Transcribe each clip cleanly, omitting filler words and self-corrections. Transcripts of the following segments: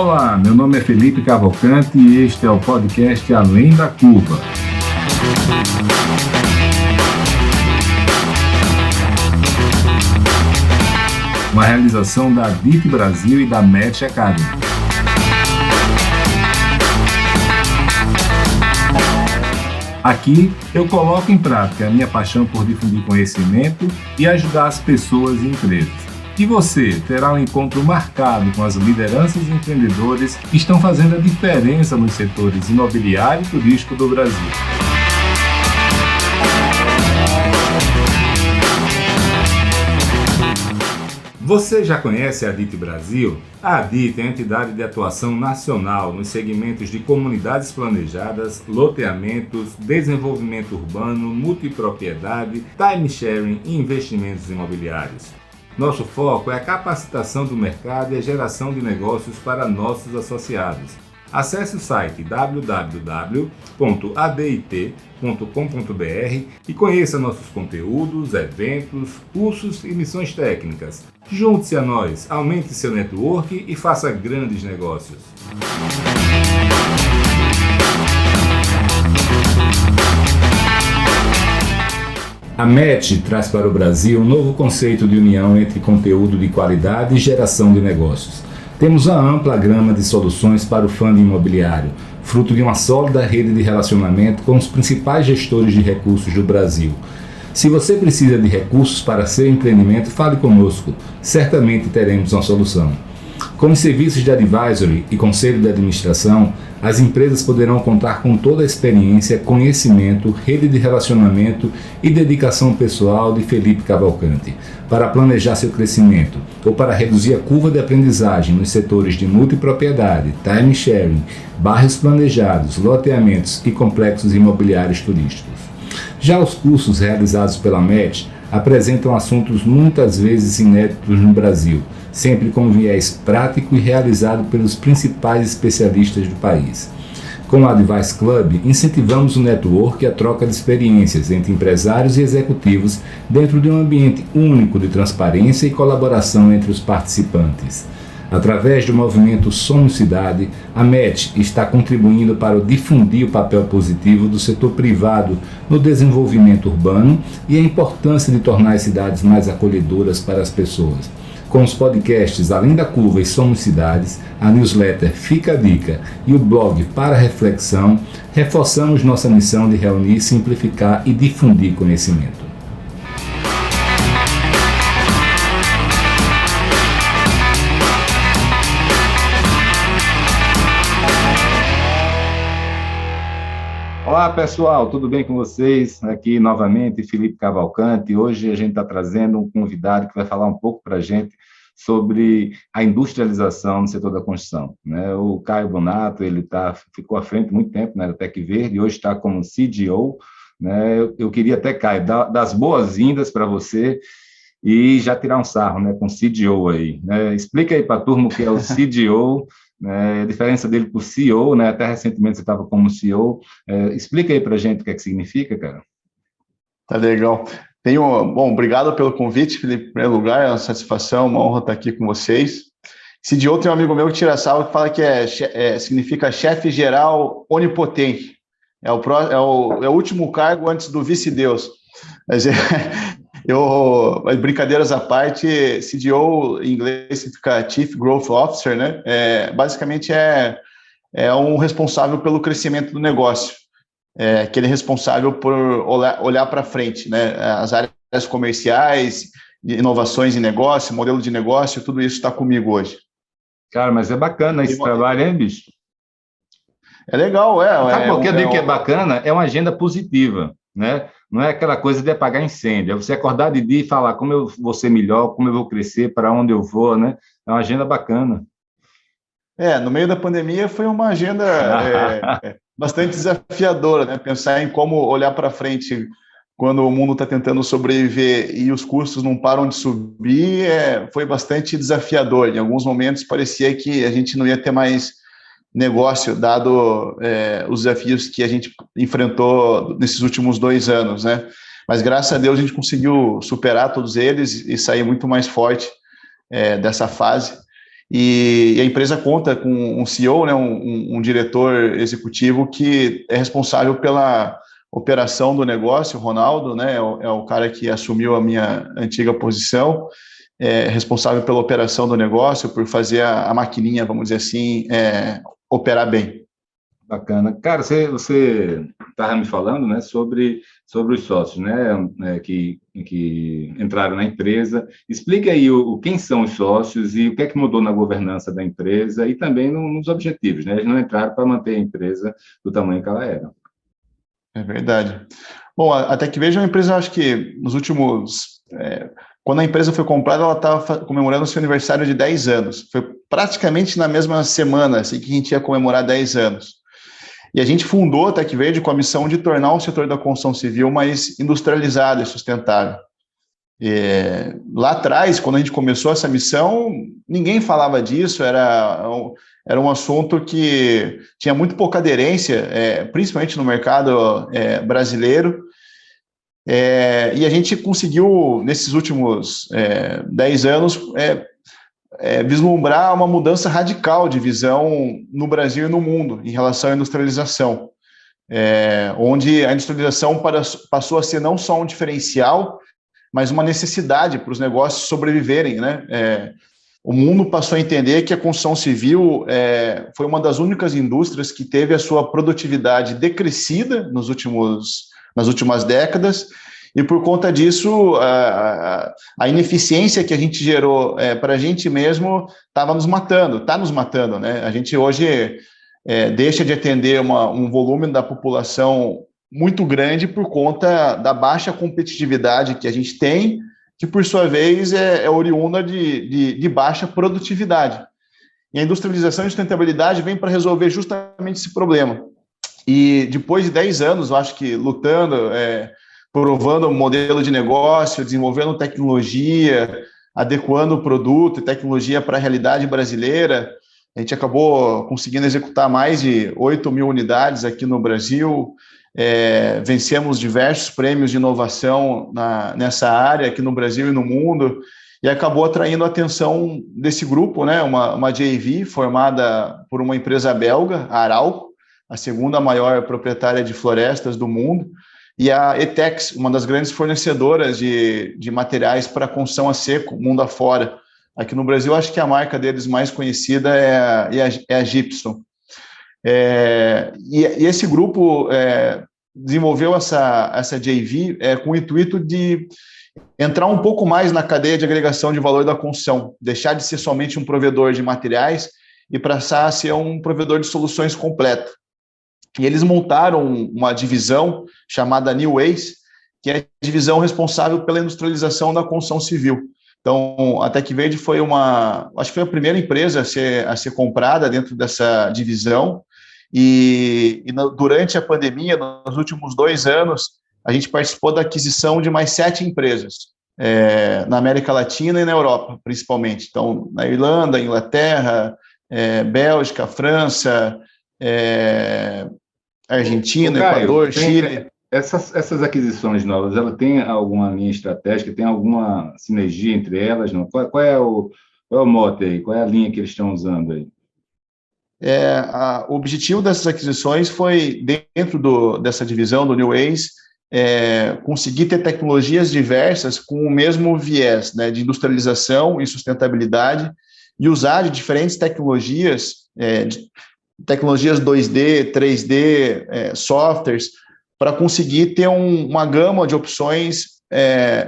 Olá, meu nome é Felipe Cavalcante e este é o podcast Além da Curva. Uma realização da DIT Brasil e da Match Academy. Aqui eu coloco em prática a minha paixão por difundir conhecimento e ajudar as pessoas e empresas. E você terá um encontro marcado com as lideranças e empreendedores que estão fazendo a diferença nos setores imobiliário e turístico do Brasil. Você já conhece a DIT Brasil? A DIT é a entidade de atuação nacional nos segmentos de comunidades planejadas, loteamentos, desenvolvimento urbano, multipropriedade, time-sharing e investimentos imobiliários. Nosso foco é a capacitação do mercado e a geração de negócios para nossos associados. Acesse o site www.adit.com.br e conheça nossos conteúdos, eventos, cursos e missões técnicas. Junte-se a nós, aumente seu network e faça grandes negócios. A Match traz para o Brasil um novo conceito de união entre conteúdo de qualidade e geração de negócios. Temos uma ampla gama de soluções para o fundo imobiliário, fruto de uma sólida rede de relacionamento com os principais gestores de recursos do Brasil. Se você precisa de recursos para seu empreendimento, fale conosco, certamente teremos uma solução. Com os serviços de advisory e conselho de administração, as empresas poderão contar com toda a experiência, conhecimento, rede de relacionamento e dedicação pessoal de Felipe Cavalcante para planejar seu crescimento ou para reduzir a curva de aprendizagem nos setores de multipropriedade, time sharing, bairros planejados, loteamentos e complexos imobiliários turísticos. Já os cursos realizados pela Match apresentam assuntos muitas vezes inéditos no Brasil, sempre com viés prático e realizado pelos principais especialistas do país. Com o Advice Club, incentivamos o network e a troca de experiências entre empresários e executivos dentro de um ambiente único de transparência e colaboração entre os participantes. Através do movimento Somos Cidade, a Match está contribuindo para difundir o papel positivo do setor privado no desenvolvimento urbano e a importância de tornar as cidades mais acolhedoras para as pessoas. Com os podcasts Além da Curva e Somos Cidades, a newsletter Fica a Dica e o blog Para Reflexão, reforçamos nossa missão de reunir, simplificar e difundir conhecimento. Olá pessoal, tudo bem com vocês? Aqui novamente Felipe Cavalcante. Hoje a gente está trazendo um convidado que vai falar um pouco para a gente sobre a industrialização no setor da construção. O Caio Bonato, ele ficou à frente muito tempo, da Tec Verde, hoje está como CDO. Eu queria até, Caio, dar as boas-vindas para você e já tirar um sarro com o CDO aí. Explica aí para a turma o que é o CDO, a diferença dele para o CEO, até recentemente você estava como CEO. Explica aí para a gente o que é que significa, cara. Tá legal. Bom, obrigado pelo convite, Felipe. Em primeiro lugar, é uma satisfação, uma honra estar aqui com vocês. CDO tem um amigo meu que tira sarro que fala que significa chefe geral onipotente. É o último cargo antes do vice-deus. Mas brincadeiras à parte, CDO em inglês significa Chief Growth Officer, basicamente é um responsável pelo crescimento do negócio, aquele responsável por olhar para frente, as áreas comerciais, inovações em negócio, modelo de negócio, tudo isso está comigo hoje. Cara, mas é bacana esse trabalho, hein, bicho? É legal, Sabe por que eu digo que é bacana? É uma agenda positiva, Não é aquela coisa de apagar incêndio, é você acordar de dia e falar como eu vou ser melhor, como eu vou crescer, para onde eu vou, É uma agenda bacana. No meio da pandemia foi uma agenda bastante desafiadora, Pensar em como olhar para frente quando o mundo está tentando sobreviver e os custos não param de subir, foi bastante desafiador. Em alguns momentos parecia que a gente não ia ter mais negócio, dado os desafios que a gente enfrentou nesses últimos 2 anos, Mas, graças a Deus, a gente conseguiu superar todos eles e sair muito mais forte dessa fase. e a empresa conta com um CEO, né, um diretor executivo que é responsável pela operação do negócio. O Ronaldo, né, é o cara que assumiu a minha antiga posição, responsável pela operação do negócio, por fazer a maquininha, vamos dizer assim, operar bem. Bacana. Cara, você estava me falando, né, sobre os sócios, né, que entraram na empresa. Explique aí quem são os sócios e o que é que mudou na governança da empresa e também nos objetivos, né? Eles não entraram para manter a empresa do tamanho que ela era. É verdade. Bom, a TecVejo é uma empresa, acho que nos últimos... quando a empresa foi comprada, ela estava comemorando seu aniversário de 10 anos. Foi praticamente na mesma semana assim, que a gente ia comemorar 10 anos. E a gente fundou a TecVejo com a missão de tornar o setor da construção civil mais industrializado e sustentável. Lá atrás, quando a gente começou essa missão, ninguém falava disso, era um assunto que tinha muito pouca aderência, principalmente no mercado brasileiro, e a gente conseguiu, nesses últimos 10 anos, vislumbrar uma mudança radical de visão no Brasil e no mundo em relação à industrialização, onde a industrialização passou a ser não só um diferencial, mas uma necessidade para os negócios sobreviverem, né? O mundo passou a entender que a construção civil foi uma das únicas indústrias que teve a sua produtividade decrescida nas últimas décadas, e por conta disso, a ineficiência que a gente gerou para a gente mesmo está nos matando, né? A gente hoje deixa de atender um volume da população muito grande por conta da baixa competitividade que a gente tem, que por sua vez é oriunda de baixa produtividade. E a industrialização e sustentabilidade vem para resolver justamente esse problema. E depois de 10 anos, eu acho que lutando, provando um modelo de negócio, desenvolvendo tecnologia, adequando o produto e tecnologia para a realidade brasileira, a gente acabou conseguindo executar mais de 8 mil unidades aqui no Brasil. Vencemos diversos prêmios de inovação nessa área aqui no Brasil e no mundo, e acabou atraindo a atenção desse grupo, né? Uma JV formada por uma empresa belga, a Arauco, a segunda maior proprietária de florestas do mundo, e a Etex, uma das grandes fornecedoras de materiais para construção a seco, mundo afora. Aqui no Brasil, acho que a marca deles mais conhecida é a Gypsum. E esse grupo desenvolveu essa JV com o intuito de entrar um pouco mais na cadeia de agregação de valor da construção, deixar de ser somente um provedor de materiais e passar a ser um provedor de soluções completo. E eles montaram uma divisão chamada New Ways, que é a divisão responsável pela industrialização da construção civil. Então, a TecVejo acho que foi a primeira empresa a ser comprada dentro dessa divisão, e durante a pandemia, nos últimos 2 anos, a gente participou da aquisição de mais 7 empresas, na América Latina e na Europa, principalmente. Então, na Irlanda, Inglaterra, Bélgica, França, Argentina, Caio, Equador, Chile. Essas aquisições novas, ela tem alguma linha estratégica, tem alguma sinergia entre elas? Não? Qual é o mote aí? Qual é a linha que eles estão usando aí? O objetivo dessas aquisições foi, dentro dessa divisão do New Ways, conseguir ter tecnologias diversas com o mesmo viés, né, de industrialização e sustentabilidade, e usar de diferentes tecnologias, tecnologias 2D, 3D, softwares, para conseguir ter uma gama de opções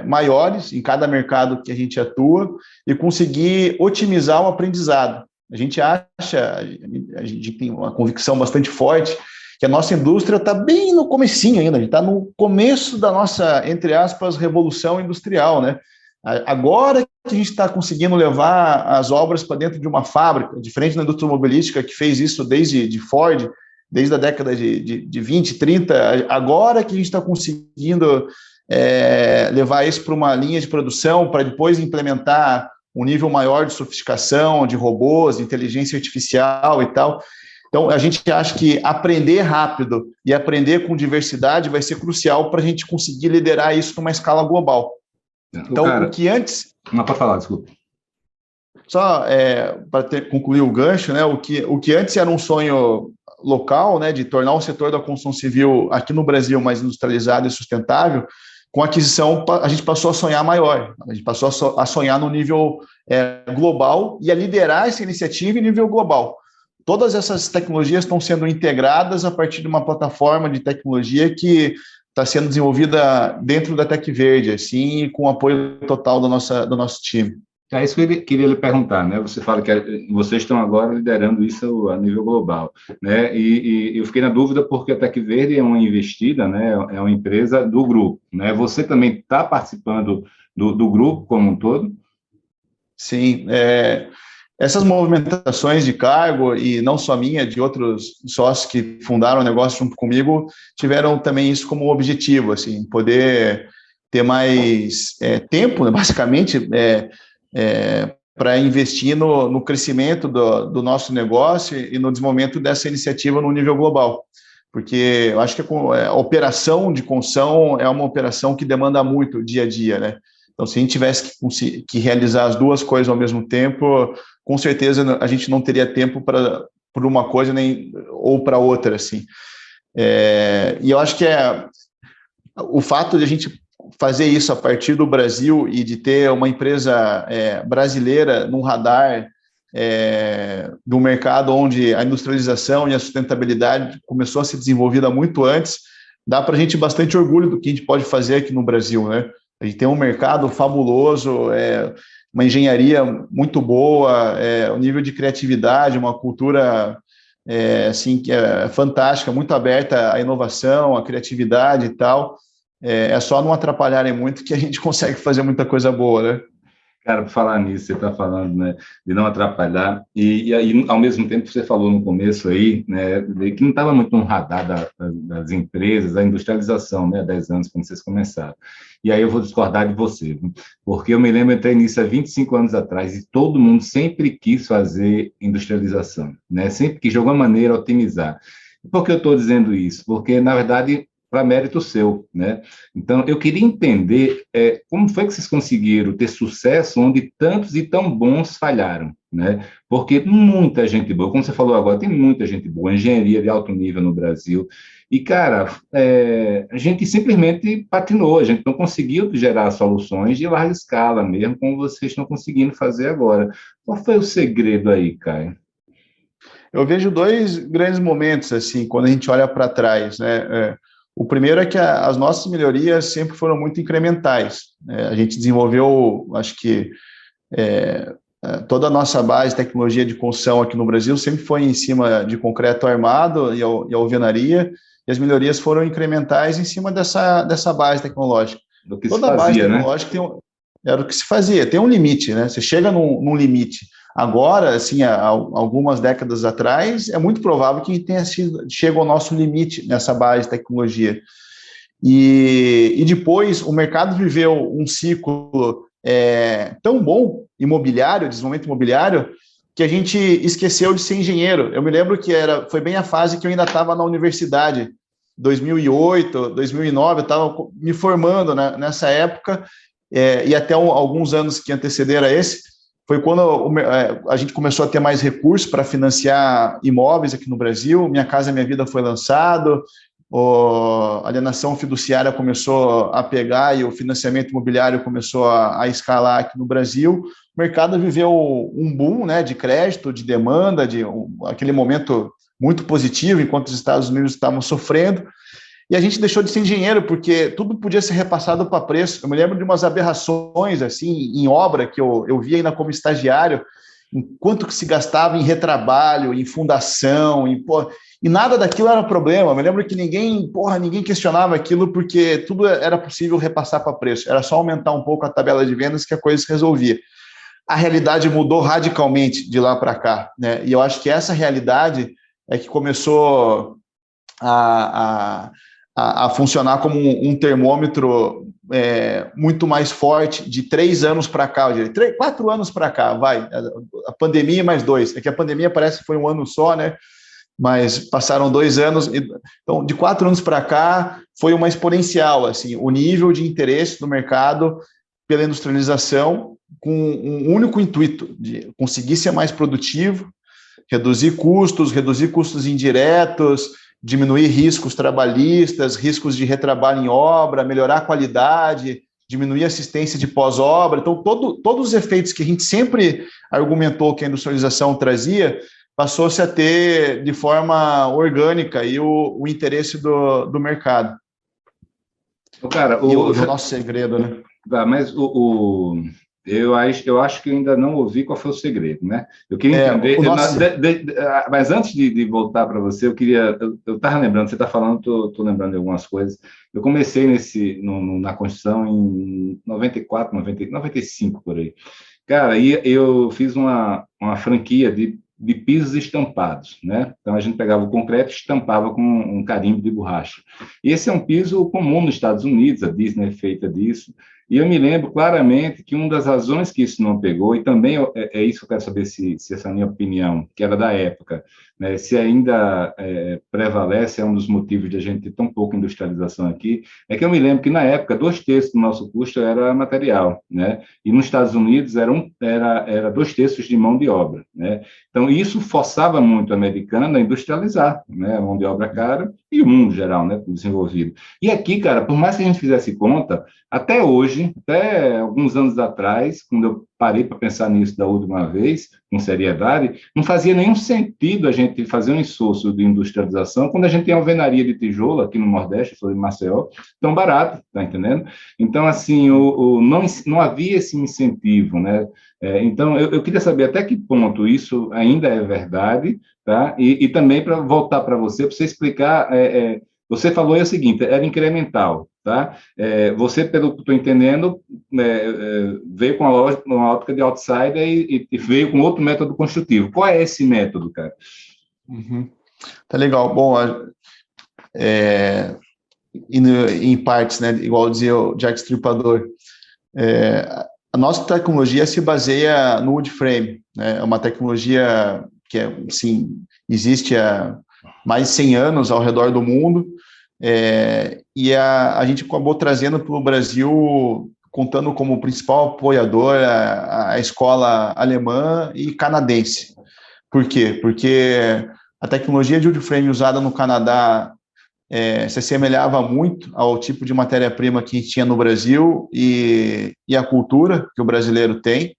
maiores em cada mercado que a gente atua e conseguir otimizar o aprendizado. A gente tem uma convicção bastante forte que a nossa indústria está bem no comecinho ainda, a gente está no começo da nossa, entre aspas, revolução industrial, né? Agora que a gente está conseguindo levar as obras para dentro de uma fábrica, diferente da indústria automobilística, que fez isso desde Ford, desde a década de 20, 30, agora que a gente está conseguindo levar isso para uma linha de produção, para depois implementar um nível maior de sofisticação, de robôs, de inteligência artificial e tal. Então, a gente acha que aprender rápido e aprender com diversidade vai ser crucial para a gente conseguir liderar isso numa escala global. Então, cara, o que antes... Não, pode falar, desculpa. só para concluir o gancho, né, o que antes era um sonho local, né, de tornar o setor da construção civil aqui no Brasil mais industrializado e sustentável, com a aquisição a gente passou a sonhar maior, a gente passou a sonhar no nível global e a liderar essa iniciativa em nível global. Todas essas tecnologias estão sendo integradas a partir de uma plataforma de tecnologia que está sendo desenvolvida dentro da Tec Verde, assim, com o apoio total do nosso time. É isso que eu queria lhe perguntar, né? Você fala que vocês estão agora liderando isso a nível global, né? E eu fiquei na dúvida porque a Tec Verde é uma investida, né? É uma empresa do grupo, né? Você também está participando do grupo como um todo? Sim, essas movimentações de cargo, e não só minha, de outros sócios que fundaram o negócio junto comigo, tiveram também isso como objetivo, assim, poder ter mais tempo, né, basicamente, para investir no crescimento do nosso negócio e no desenvolvimento dessa iniciativa no nível global. Porque eu acho que a operação de construção é uma operação que demanda muito dia a dia, né? Então, se a gente tivesse que realizar as duas coisas ao mesmo tempo, com certeza a gente não teria tempo por uma coisa ou para outra, assim. E eu acho que o fato de a gente fazer isso a partir do Brasil e de ter uma empresa brasileira no radar do mercado onde a industrialização e a sustentabilidade começou a ser desenvolvida muito antes, dá para a gente bastante orgulho do que a gente pode fazer aqui no Brasil, né? A gente tem um mercado fabuloso, uma engenharia muito boa, um nível de criatividade, uma cultura assim, que é fantástica, muito aberta à inovação, à criatividade e tal. É só não atrapalharem muito que a gente consegue fazer muita coisa boa, né? Cara, por falar nisso, você está falando, né, de não atrapalhar, e aí, ao mesmo tempo, você falou no começo aí, né, que não estava muito no radar das empresas, a industrialização, né, há 10 anos, quando vocês começaram. E aí eu vou discordar de você, porque eu me lembro, eu entrei nisso há 25 anos atrás, e todo mundo sempre quis fazer industrialização, né, sempre quis, de alguma maneira, otimizar. Por que eu estou dizendo isso? Porque, na verdade, para mérito seu, né? Então, eu queria entender como foi que vocês conseguiram ter sucesso onde tantos e tão bons falharam, né? Porque muita gente boa, como você falou agora, tem muita gente boa, engenharia de alto nível no Brasil, e, cara, a gente simplesmente patinou, a gente não conseguiu gerar soluções de larga escala mesmo, como vocês estão conseguindo fazer agora. Qual foi o segredo aí, Caio? Eu vejo dois grandes momentos, assim, quando a gente olha para trás, né? O primeiro é que as nossas melhorias sempre foram muito incrementais. A gente desenvolveu, acho que toda a nossa base de tecnologia de construção aqui no Brasil sempre foi em cima de concreto armado e alvenaria, e as melhorias foram incrementais em cima dessa base tecnológica. Do que Toda se a base fazia, tecnológica era o que se fazia, tem um limite, né? Você chega num limite. Agora, assim, há algumas décadas atrás, é muito provável que chega ao nosso limite nessa base de tecnologia. E depois o mercado viveu um ciclo tão bom imobiliário, desenvolvimento imobiliário, que a gente esqueceu de ser engenheiro. Eu me lembro que foi bem a fase que eu ainda estava na universidade, 2008, 2009, eu estava me formando, né, nessa época, e até alguns anos que antecederam a esse, foi quando a gente começou a ter mais recursos para financiar imóveis aqui no Brasil. Minha Casa Minha Vida foi lançado, a alienação fiduciária começou a pegar e o financiamento imobiliário começou a escalar aqui no Brasil. O mercado viveu um boom, né, de crédito, de demanda, aquele momento muito positivo, enquanto os Estados Unidos estavam sofrendo. E a gente deixou de ser engenheiro, porque tudo podia ser repassado para preço. Eu me lembro de umas aberrações, assim, em obra, que eu via ainda como estagiário, em quanto que se gastava em retrabalho, em fundação, e nada daquilo era problema. Eu me lembro que ninguém questionava aquilo, porque tudo era possível repassar para preço. Era só aumentar um pouco a tabela de vendas que a coisa se resolvia. A realidade mudou radicalmente de lá para cá, né? E eu acho que essa realidade é que começou a funcionar como um termômetro muito mais forte de 3 anos para cá, eu diria, 4 anos para cá, vai, a pandemia mais 2, que a pandemia parece que foi um ano só, né, mas passaram 2 anos, então de 4 anos para cá foi uma exponencial, assim, o nível de interesse do mercado pela industrialização, com um único intuito, de conseguir ser mais produtivo, reduzir custos indiretos, diminuir riscos trabalhistas, riscos de retrabalho em obra, melhorar a qualidade, diminuir a assistência de pós-obra. Então, todos os efeitos que a gente sempre argumentou que a industrialização trazia, passou-se a ter de forma orgânica aí o interesse do mercado. Cara, e o nosso segredo, né? Mas eu acho que eu ainda não ouvi qual foi o segredo, né? Eu queria entender. Mas antes de voltar para você, eu estava lembrando, você está falando, estou lembrando de algumas coisas. Eu comecei na construção em 94, 95, por aí. Cara, e eu fiz uma franquia de pisos estampados, né? Então a gente pegava o concreto e estampava com um carimbo de borracha. E esse é um piso comum nos Estados Unidos, a Disney é feita disso. E eu me lembro claramente que uma das razões que isso não pegou, e também é isso que eu quero saber se essa minha opinião, que era da época, né, se ainda prevalece, é um dos motivos de a gente ter tão pouca industrialização aqui, é que eu me lembro que na época 2/3 do nosso custo era material, né? E nos Estados Unidos era 2/3 de mão de obra, né? Então isso forçava muito a americana a industrializar, né? A mão de obra cara e o mundo geral, né? Desenvolvido. E aqui, cara, por mais que a gente fizesse conta, até hoje, até alguns anos atrás, quando eu parei para pensar nisso da última vez, com seriedade, não fazia nenhum sentido a gente fazer um esforço de industrialização quando a gente tem alvenaria de tijolo aqui no Nordeste, sou de Maceió, tão barato, tá entendendo? Então, assim, não havia esse incentivo, né? Então, eu queria saber até que ponto isso ainda é verdade, tá? E também para voltar para você explicar, você falou o seguinte, era incremental, tá? Você, pelo que estou entendendo, veio com uma ótica de outsider e veio com outro método construtivo. Qual é esse método, cara? Uhum. Tá legal. Bom, em partes, né? Igual dizia o Jack Stripador, a nossa tecnologia se baseia no wood frame, né? É uma tecnologia que assim, existe há mais de 100 anos ao redor do mundo, e a gente acabou trazendo para o Brasil, contando como principal apoiador a escola alemã e canadense. Por quê? Porque a tecnologia de wood frame usada no Canadá se assemelhava muito ao tipo de matéria-prima que a gente tinha no Brasil e a cultura que o brasileiro tem,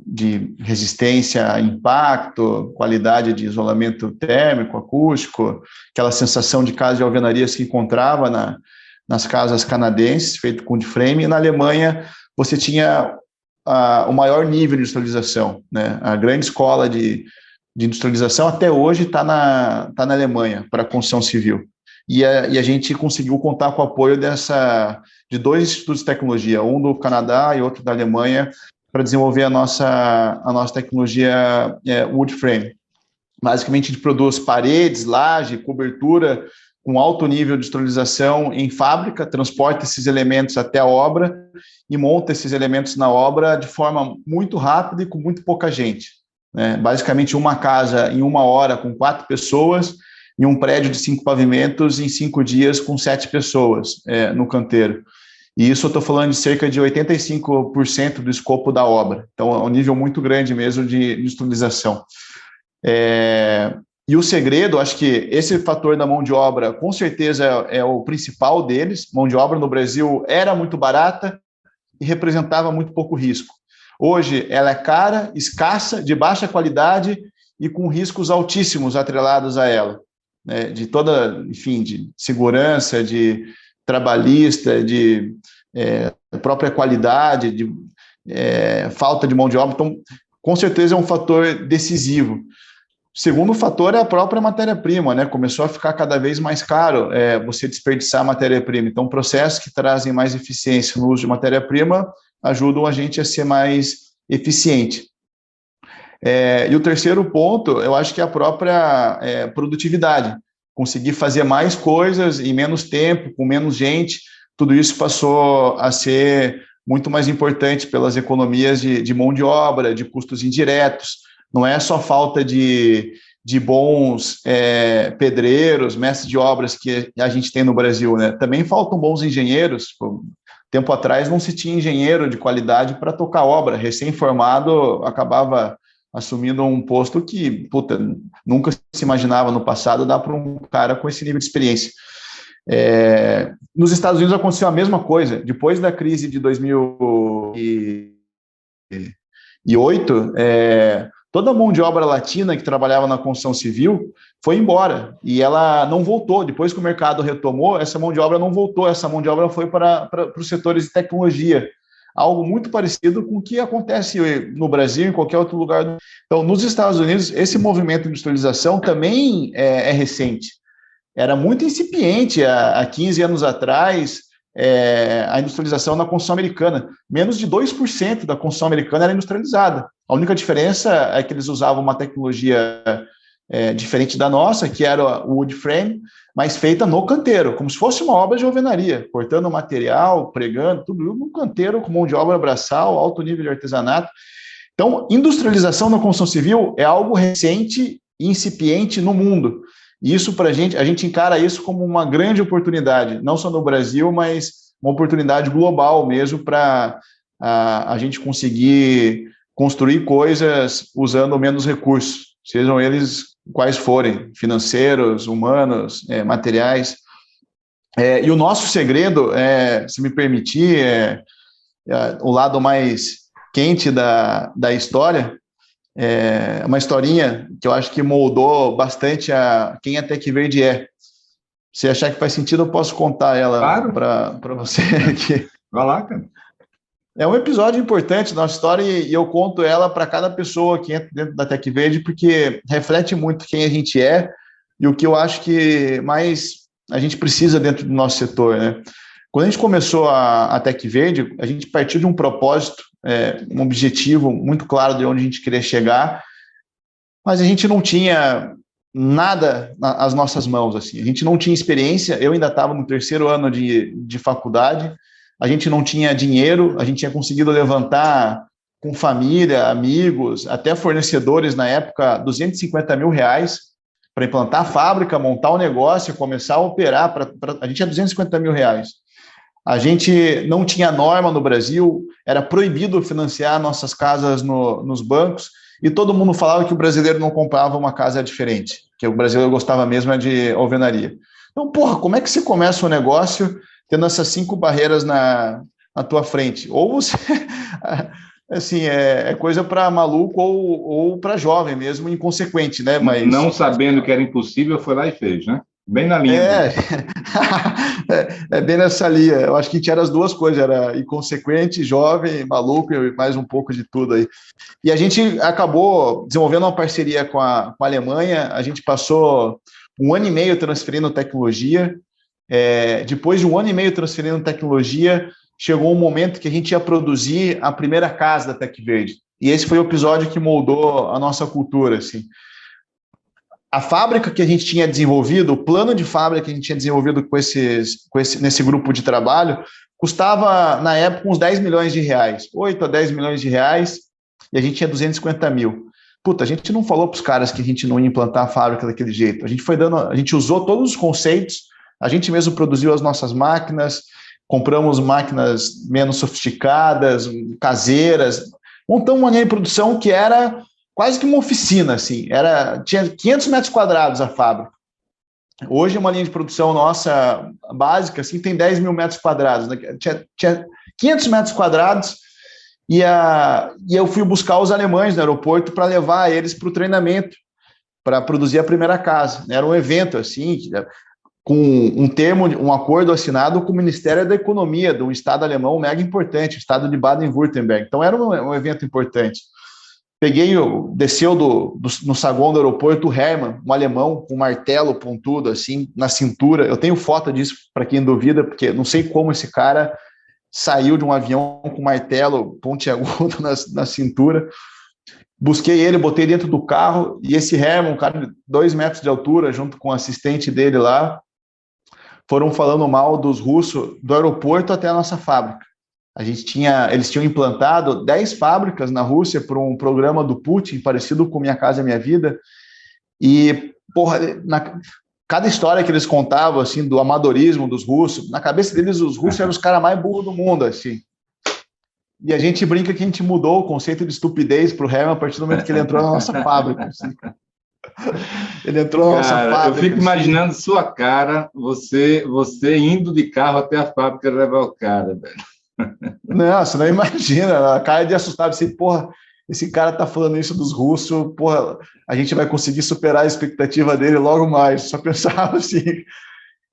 de resistência a impacto, qualidade de isolamento térmico, acústico, aquela sensação de casa de alvenaria se encontrava nas casas canadenses, feito com wood frame, e na Alemanha você tinha o maior nível de industrialização, né? A grande escola de industrialização até hoje está na Alemanha para a construção civil. E a gente conseguiu contar com o apoio de 2 institutos de tecnologia, um do Canadá e outro da Alemanha, para desenvolver a nossa tecnologia wood frame. Basicamente, a gente produz paredes, laje, cobertura com alto nível de industrialização em fábrica, transporta esses elementos até a obra e monta esses elementos na obra de forma muito rápida e com muito pouca gente. Basicamente, uma casa em 1 hora com 4 pessoas e um prédio de 5 pavimentos em 5 dias com 7 pessoas no canteiro. E isso eu estou falando de cerca de 85% do escopo da obra. Então, é um nível muito grande mesmo de industrialização. E o segredo, acho que esse fator da mão de obra, com certeza, é o principal deles. Mão de obra no Brasil era muito barata e representava muito pouco risco. Hoje, ela é cara, escassa, de baixa qualidade e com riscos altíssimos atrelados a ela, né? De toda, enfim, de segurança, de trabalhista, de própria qualidade, de falta de mão de obra. Então, com certeza é um fator decisivo. O segundo fator é a própria matéria-prima, né? Começou a ficar cada vez mais caro você desperdiçar matéria-prima. Então, processos que trazem mais eficiência no uso de matéria-prima ajudam a gente a ser mais eficiente. E o terceiro ponto, eu acho que é a própria produtividade. Conseguir fazer mais coisas em menos tempo, com menos gente, tudo isso passou a ser muito mais importante pelas economias de mão de obra, de custos indiretos. Não é só falta de bons pedreiros, mestres de obras que a gente tem no Brasil, né? Também faltam bons engenheiros. tempo atrás não se tinha engenheiro de qualidade para tocar obra. Recém-formado acabava assumindo um posto que, puta, nunca se imaginava no passado dar para um cara com esse nível de experiência. Nos Estados Unidos aconteceu a mesma coisa. Depois da crise de 2008, toda a mão de obra latina que trabalhava na construção civil foi embora e ela não voltou. Depois que o mercado retomou, essa mão de obra não voltou, essa mão de obra foi para os setores de tecnologia. Algo muito parecido com o que acontece no Brasil, em qualquer outro lugar. Então, nos Estados Unidos, esse movimento de industrialização também é recente. Era muito incipiente há 15 anos atrás, a industrialização na construção americana. Menos de 2% da construção americana era industrializada. A única diferença é que eles usavam uma tecnologia diferente da nossa, que era o wood frame, mas feita no canteiro, como se fosse uma obra de alvenaria, cortando material, pregando, tudo no canteiro, com mão de obra braçal, alto nível de artesanato. Então, industrialização na construção civil é algo recente e incipiente no mundo. E isso, para a gente encara isso como uma grande oportunidade, não só no Brasil, mas uma oportunidade global mesmo para a gente conseguir construir coisas usando menos recursos, sejam eles quais forem, financeiros, humanos, materiais. E o nosso segredo, se me permitir, o lado mais quente da história, uma historinha que eu acho que moldou bastante quem a TecVerde é. Se achar que faz sentido, eu posso contar ela Claro. para você aqui. Vai lá, cara. É um episódio importante da nossa história e eu conto ela para cada pessoa que entra dentro da TecVerde, porque reflete muito quem a gente é e o que eu acho que mais a gente precisa dentro do nosso setor, né? Quando a gente começou a TecVerde, a gente partiu de um propósito, um objetivo muito claro de onde a gente queria chegar, mas a gente não tinha nada nas nossas mãos, assim. A gente não tinha experiência, eu ainda estava no 3º ano de faculdade, a gente não tinha dinheiro, a gente tinha conseguido levantar com família, amigos, até fornecedores na época, R$250 mil para implantar a fábrica, montar o negócio, começar a operar. A gente tinha R$250 mil. A gente não tinha norma no Brasil, era proibido financiar nossas casas nos bancos, e todo mundo falava que o brasileiro não comprava uma casa diferente, que o brasileiro gostava mesmo de alvenaria. Então, como é que você começa um negócio tendo essas 5 barreiras na tua frente? Ou você, assim, é coisa para maluco ou para jovem mesmo, inconsequente, né? Mas não sabendo que era impossível, foi lá e fez, né? Bem na linha. É bem nessa linha. Eu acho que tinha as duas coisas, era inconsequente, jovem, maluco e mais um pouco de tudo aí. E a gente acabou desenvolvendo uma parceria com a Alemanha, a gente passou 1 ano e meio transferindo tecnologia. Depois de 1 ano e meio transferindo tecnologia, chegou um momento que a gente ia produzir a primeira casa da TecVerde. E esse foi o episódio que moldou a nossa cultura, assim. A fábrica que a gente tinha desenvolvido, o plano de fábrica que a gente tinha desenvolvido nesse grupo de trabalho, custava, na época, uns R$10 milhões, 8 a 10 milhões de reais, e a gente tinha 250 mil. Puta, a gente não falou para os caras que a gente não ia implantar a fábrica daquele jeito. A gente usou todos os conceitos, a gente mesmo produziu as nossas máquinas, compramos máquinas menos sofisticadas, caseiras, montamos uma linha de produção que era quase que uma oficina, assim, tinha 500 metros quadrados a fábrica. Hoje, uma linha de produção nossa básica, assim, tem 10 mil metros quadrados, né? Tinha 500 metros quadrados, e eu fui buscar os alemães no aeroporto para levar eles para o treinamento, para produzir a primeira casa. Era um evento, assim, com um acordo assinado com o Ministério da Economia, de um estado alemão mega importante, o estado de Baden-Württemberg. Então, era um evento importante. Desceu no saguão do aeroporto o Hermann, um alemão com martelo pontudo, assim, na cintura. Eu tenho foto disso, para quem duvida, porque não sei como esse cara saiu de um avião com martelo pontiagudo na cintura. Busquei ele, botei dentro do carro, e esse Hermann, um cara de 2 metros de altura, junto com o assistente dele lá, foram falando mal dos russos do aeroporto até a nossa fábrica. Eles tinham implantado 10 fábricas na Rússia por um programa do Putin, parecido com Minha Casa Minha Vida, e, cada história que eles contavam, assim, do amadorismo dos russos, na cabeça deles, os russos eram os caras mais burros do mundo, assim. E a gente brinca que a gente mudou o conceito de estupidez para o Herman a partir do momento que ele entrou na nossa fábrica. Assim. Ele entrou na nossa fábrica. Eu fico imaginando sua cara, você indo de carro até a fábrica levar o cara, velho. Não, você não imagina, a cara de assustado, assim, porra, esse cara tá falando isso dos russos, porra, a gente vai conseguir superar a expectativa dele logo mais, só pensava assim.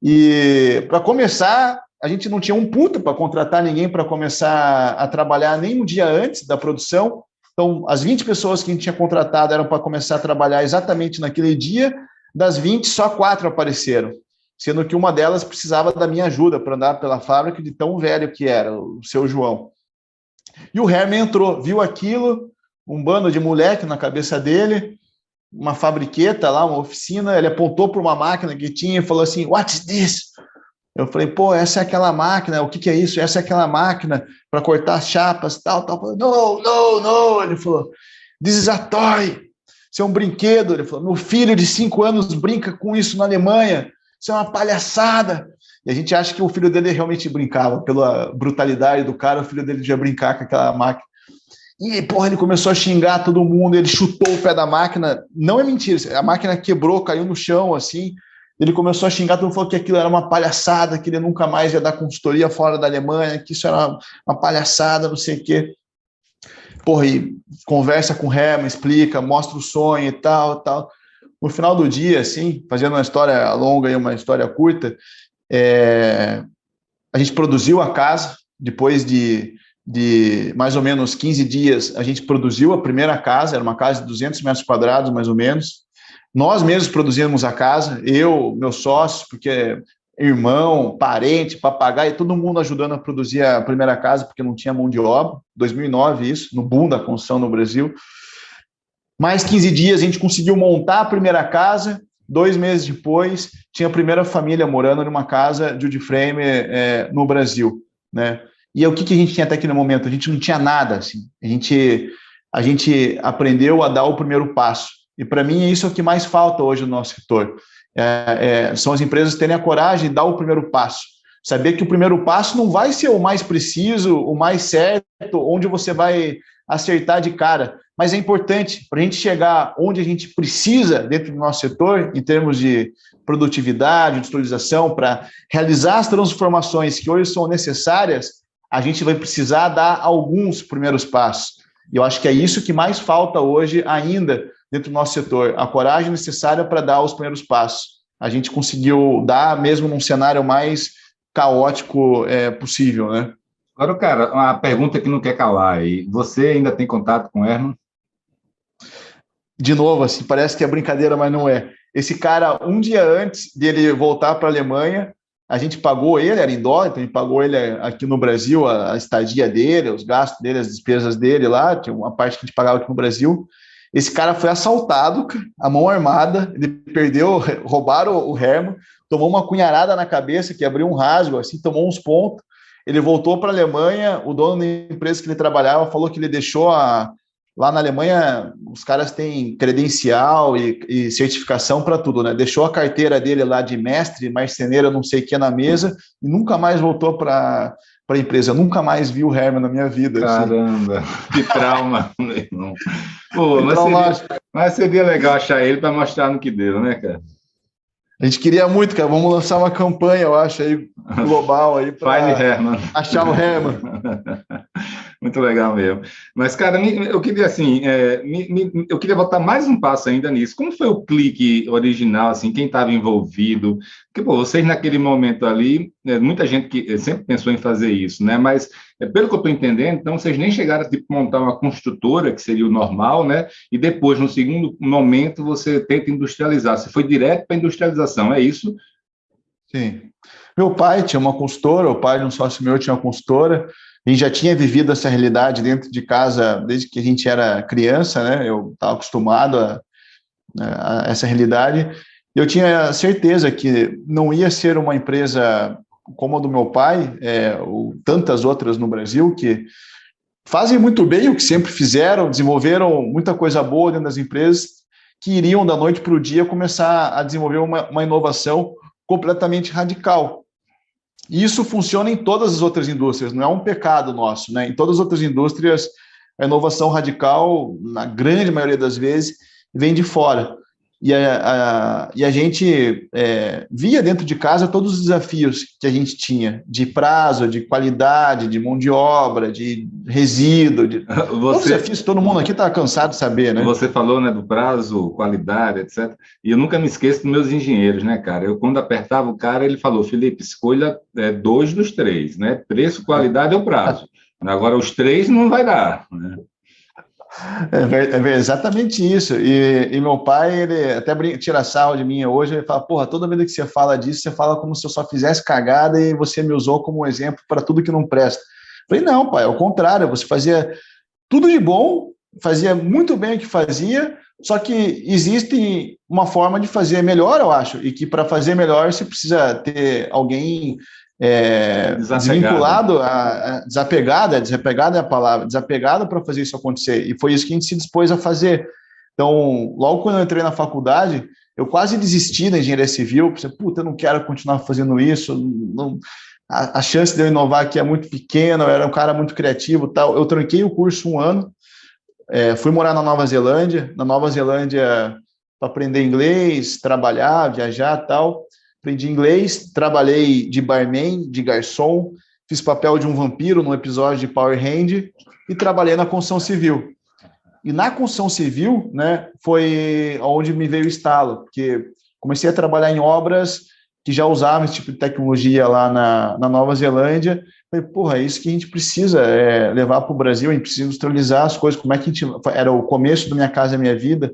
E para começar, a gente não tinha um puto para contratar ninguém para começar a trabalhar nem um dia antes da produção. Então, as 20 pessoas que a gente tinha contratado eram para começar a trabalhar exatamente naquele dia. Das 20, só 4 apareceram, sendo que uma delas precisava da minha ajuda para andar pela fábrica de tão velho que era, o seu João. E o Herman entrou, viu aquilo, um bando de moleque na cabeça dele, uma fabriqueta lá, uma oficina, ele apontou para uma máquina que tinha e falou assim, what's this? Eu falei, pô, essa é aquela máquina, o que é isso? Essa é aquela máquina para cortar chapas, tal. Não. Ele falou, this is a toy. Isso é um brinquedo. Ele falou, meu filho de 5 anos brinca com isso na Alemanha. Isso é uma palhaçada. E a gente acha que o filho dele realmente brincava. Pela brutalidade do cara, o filho dele já brincar com aquela máquina. E, porra, ele começou a xingar todo mundo, ele chutou o pé da máquina. Não é mentira, a máquina quebrou, caiu no chão, assim. Ele começou a xingar, todo mundo falou que aquilo era uma palhaçada, que ele nunca mais ia dar consultoria fora da Alemanha, que isso era uma palhaçada, não sei o quê. Porra, e conversa com o Herman, explica, mostra o sonho e tal. No final do dia, assim, fazendo uma história longa e uma história curta, a gente produziu a casa, depois de mais ou menos 15 dias, a gente produziu a primeira casa, era uma casa de 200 metros quadrados, mais ou menos. Nós mesmos produzimos a casa, eu, meus sócios, porque irmão, parente, papagaio, todo mundo ajudando a produzir a primeira casa, porque não tinha mão de obra. 2009 isso, no boom da construção no Brasil. Mais 15 dias a gente conseguiu montar a primeira casa, 2 meses depois tinha a primeira família morando numa casa de wood frame no Brasil, né? E o que a gente tinha até aquele momento? A gente não tinha nada, assim. A gente aprendeu a dar o primeiro passo. E, para mim, isso é o que mais falta hoje no nosso setor. São as empresas terem a coragem de dar o primeiro passo. Saber que o primeiro passo não vai ser o mais preciso, o mais certo, onde você vai acertar de cara. Mas é importante para a gente chegar onde a gente precisa dentro do nosso setor, em termos de produtividade, industrialização, para realizar as transformações que hoje são necessárias, a gente vai precisar dar alguns primeiros passos. E eu acho que é isso que mais falta hoje ainda dentro do nosso setor, a coragem necessária para dar os primeiros passos. A gente conseguiu dar mesmo num cenário mais caótico possível, né? Agora, cara, uma pergunta que não quer calar aí. Você ainda tem contato com o Herman? De novo, assim, parece que é brincadeira, mas não é. Esse cara, um dia antes dele voltar para a Alemanha, a gente pagou ele, era em dólar, então a gente pagou ele aqui no Brasil, a estadia dele, os gastos dele, as despesas dele lá, tinha uma parte que a gente pagava aqui no Brasil. Esse cara foi assaltado, a mão armada, ele perdeu, roubaram o Herman, tomou uma cunharada na cabeça, que abriu um rasgo, assim, tomou uns pontos, ele voltou para a Alemanha, o dono da empresa que ele trabalhava falou que ele deixou lá na Alemanha, os caras têm credencial e certificação para tudo, né? Deixou a carteira dele lá de mestre, marceneiro, não sei o que, na mesa, e nunca mais voltou para a empresa. Eu nunca mais vi o Herman na minha vida. Caramba, assim. Que trauma, meu irmão. Pô, mas seria legal achar ele para mostrar no que deu, né, cara? A gente queria muito, cara. Vamos lançar uma campanha, eu acho, aí, global aí para achar o Herman. Muito legal mesmo. Mas, cara, eu queria, assim, eu queria voltar mais um passo ainda nisso. Como foi o clique original, assim, quem estava envolvido? Porque, pô, vocês naquele momento ali, muita gente que sempre pensou em fazer isso, né? Mas, pelo que eu estou entendendo, então, vocês nem chegaram a tipo, montar uma construtora, que seria o normal, né? E depois, no segundo momento, você tenta industrializar. Você foi direto para a industrialização, é isso? Sim. Meu pai tinha uma consultora, o pai de um sócio meu tinha uma consultora, a gente já tinha vivido essa realidade dentro de casa desde que a gente era criança, né? Eu estava acostumado a essa realidade. Eu tinha certeza que não ia ser uma empresa como a do meu pai, ou tantas outras no Brasil, que fazem muito bem o que sempre fizeram, desenvolveram muita coisa boa dentro das empresas, que iriam da noite para o dia começar a desenvolver uma inovação completamente radical. E isso funciona em todas as outras indústrias, não é um pecado nosso, né? Em todas as outras indústrias, a inovação radical, na grande maioria das vezes, vem de fora. E a gente via dentro de casa todos os desafios que a gente tinha, de prazo, de qualidade, de mão de obra, de resíduo, todos os desafios que todo mundo aqui está cansado de saber, né? Você falou, né, do prazo, qualidade, etc. E eu nunca me esqueço dos meus engenheiros, né, cara? Eu, quando apertava o cara, ele falou, Felipe, escolha 2 dos 3, né? Preço, qualidade ou prazo. Agora, os 3 não vai dar, né? É exatamente isso. E meu pai, ele até tira sarro de mim hoje, ele fala, porra, toda vez que você fala disso, você fala como se eu só fizesse cagada e você me usou como exemplo para tudo que não presta. Eu falei, não, pai, ao contrário, você fazia tudo de bom, fazia muito bem o que fazia, só que existe uma forma de fazer melhor, eu acho, e que para fazer melhor você precisa ter alguém desvinculado, desapegado é a palavra, desapegado para fazer isso acontecer, e foi isso que a gente se dispôs a fazer. Então, logo quando eu entrei na faculdade, eu quase desisti da engenharia civil, pensei, puta, eu não quero continuar fazendo isso, a chance de eu inovar aqui é muito pequena, eu era um cara muito criativo, tal. Eu tranquei o curso 1 ano, fui morar na Nova Zelândia, para aprender inglês, trabalhar, viajar, tal. Aprendi inglês, trabalhei de barman, de garçom, fiz papel de um vampiro num episódio de Power Hand e trabalhei na construção civil. E na construção civil, né, foi onde me veio o estalo, porque comecei a trabalhar em obras que já usavam esse tipo de tecnologia lá na Nova Zelândia. Falei, porra, é isso que a gente precisa levar para o Brasil, a gente precisa industrializar as coisas. Como é que a gente... Era o começo do Minha Casa Minha Vida.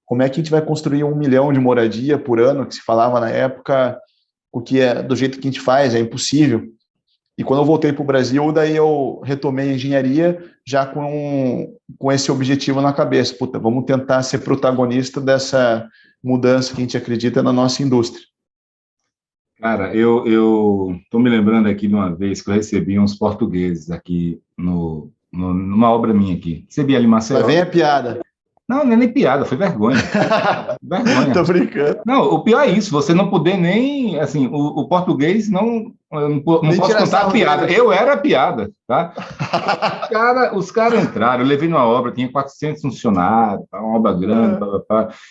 Como é que a gente vai construir 1 milhão de moradia por ano, que se falava na época, o que do jeito que a gente faz, é impossível. E quando eu voltei para o Brasil, daí eu retomei a engenharia já com esse objetivo na cabeça. Puta, vamos tentar ser protagonista dessa mudança que a gente acredita na nossa indústria. Cara, eu tô me lembrando aqui de uma vez que eu recebi uns portugueses aqui numa obra minha aqui. Recebi ali, Marcelo. Lá vem a piada. Não é nem piada, foi vergonha. Vergonha. Tô brincando. Não, o pior é isso, você não poder nem, assim, o português não posso contar a piada. Eu era a piada, tá? Os caras entraram, eu levei numa obra, tinha 400 funcionários, uma obra grande,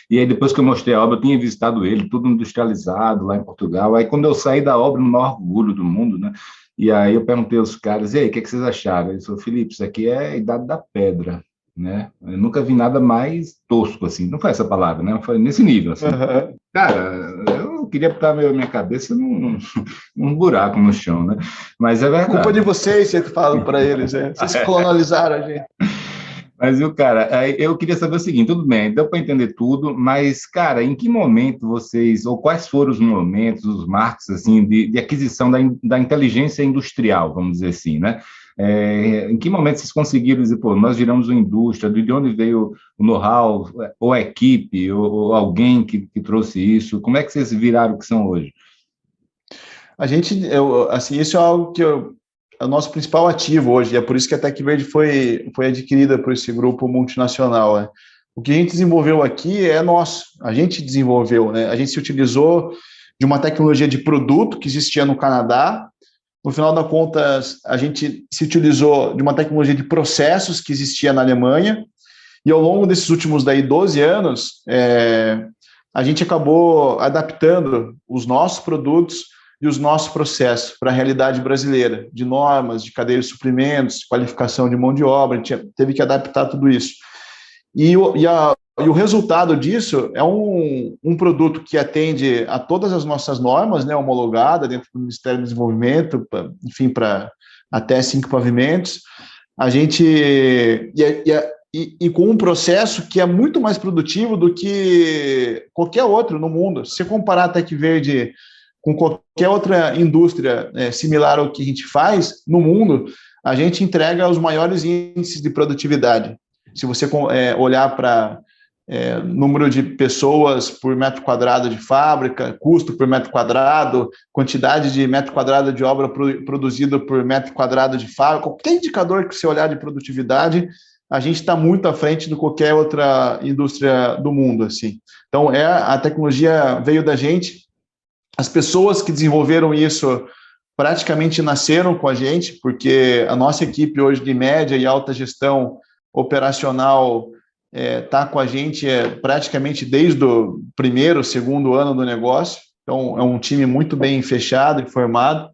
e aí depois que eu mostrei a obra, eu tinha visitado ele, tudo industrializado lá em Portugal. Aí quando eu saí da obra, no maior orgulho do mundo, né? E aí eu perguntei aos caras, e aí, o que vocês acharam? Eles falaram, Felipe, isso aqui é a idade da pedra. Né? Eu nunca vi nada mais tosco assim, não foi essa palavra, né? Foi nesse nível assim. Uhum. Cara, eu queria botar minha cabeça num buraco no chão, né? Mas é verdade. Culpa de vocês, você fala para eles, vocês colonizaram a gente. Mas cara, eu queria saber o seguinte, tudo bem, deu para entender tudo, mas cara, em que momento vocês, ou quais foram os momentos, os marcos assim de aquisição da inteligência industrial, vamos dizer assim, né? Em que momento vocês conseguiram dizer, pô, nós viramos uma indústria, de onde veio o know-how, ou a equipe, ou alguém que trouxe isso? Como é que vocês viraram o que são hoje? Assim, isso é algo que é o nosso principal ativo hoje, é por isso que a TecVerde foi adquirida por esse grupo multinacional. Né? O que a gente desenvolveu aqui é nosso, a gente desenvolveu, né? A gente se utilizou de uma tecnologia de produto que existia no Canadá. No final das contas, a gente se utilizou de uma tecnologia de processos que existia na Alemanha, e ao longo desses últimos 12 anos, a gente acabou adaptando os nossos produtos e os nossos processos para a realidade brasileira, de normas, de cadeia de suprimentos, qualificação de mão de obra, a gente teve que adaptar tudo isso. E o resultado disso é um produto que atende a todas as nossas normas, né, homologada dentro do Ministério do Desenvolvimento, enfim, para até 5 pavimentos. A gente com um processo que é muito mais produtivo do que qualquer outro no mundo. Se você comparar a TecVerde com qualquer outra indústria similar ao que a gente faz no mundo, a gente entrega os maiores índices de produtividade. Se você olhar para número de pessoas por metro quadrado de fábrica, custo por metro quadrado, quantidade de metro quadrado de obra produzido por metro quadrado de fábrica, qualquer indicador que você olhar de produtividade, a gente está muito à frente de qualquer outra indústria do mundo, assim. Então, a tecnologia veio da gente, as pessoas que desenvolveram isso praticamente nasceram com a gente, porque a nossa equipe hoje de média e alta gestão operacional está com a gente praticamente desde o primeiro, segundo ano do negócio. Então, é um time muito bem fechado e formado.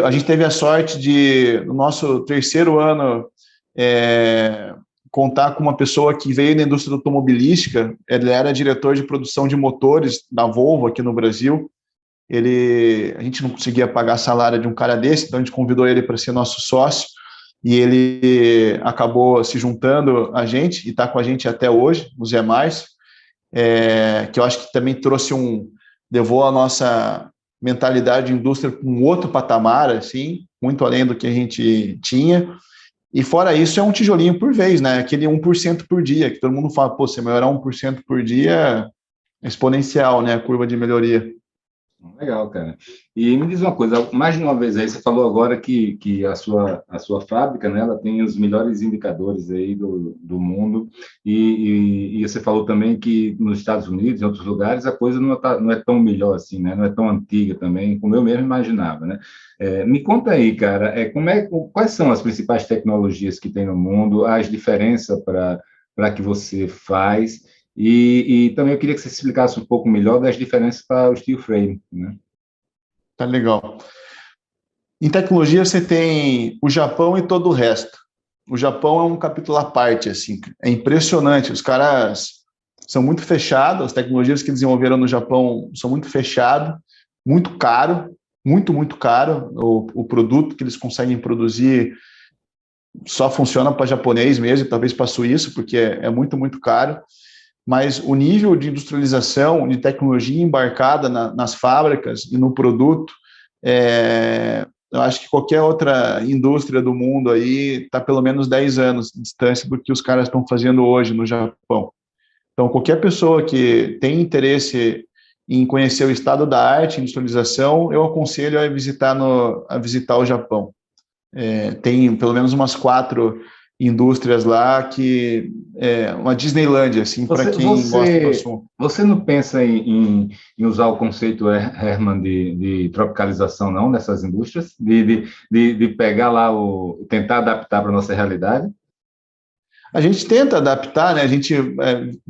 A gente teve a sorte de, no nosso terceiro ano, contar com uma pessoa que veio da indústria automobilística. Ele era diretor de produção de motores da Volvo aqui no Brasil. A gente não conseguia pagar salário de um cara desse, então a gente convidou ele para ser nosso sócio, e ele acabou se juntando a gente, e está com a gente até hoje, o Zé Márcio, que eu acho que também levou a nossa mentalidade de indústria para um outro patamar, assim, muito além do que a gente tinha. E fora isso, é um tijolinho por vez, né? Aquele 1% por dia, que todo mundo fala, pô, se melhorar 1% por dia, é exponencial, né? A curva de melhoria. Legal, cara. E me diz uma coisa, mais de uma vez aí, você falou agora que a sua fábrica, né, ela tem os melhores indicadores aí do mundo, e você falou também que nos Estados Unidos, em outros lugares, a coisa não é tão melhor assim, né, não é tão antiga também, como eu mesmo imaginava, né? Me conta aí, cara, quais são as principais tecnologias que tem no mundo, as diferenças para que você faz. E também eu queria que você explicasse um pouco melhor das diferenças para o steel frame, né? Tá legal. Em tecnologia, você tem o Japão e todo o resto. O Japão é um capítulo à parte, assim, é impressionante. Os caras são muito fechados, as tecnologias que desenvolveram no Japão são muito fechadas, muito caro, muito caro. O produto que eles conseguem produzir só funciona para japonês mesmo, talvez para suíço, porque é muito caro. Mas o nível de industrialização, de tecnologia embarcada nas fábricas e no produto, eu acho que qualquer outra indústria do mundo aí está pelo menos 10 anos de distância do que os caras estão fazendo hoje no Japão. Então, qualquer pessoa que tem interesse em conhecer o estado da arte e industrialização, eu aconselho a visitar o Japão. Tem pelo menos umas 4 indústrias lá que uma Disneylândia, assim, para quem gosta do assunto. Você não pensa em usar o conceito Herman de tropicalização, não, nessas indústrias? De pegar lá, tentar adaptar para a nossa realidade? A gente tenta adaptar, né? A gente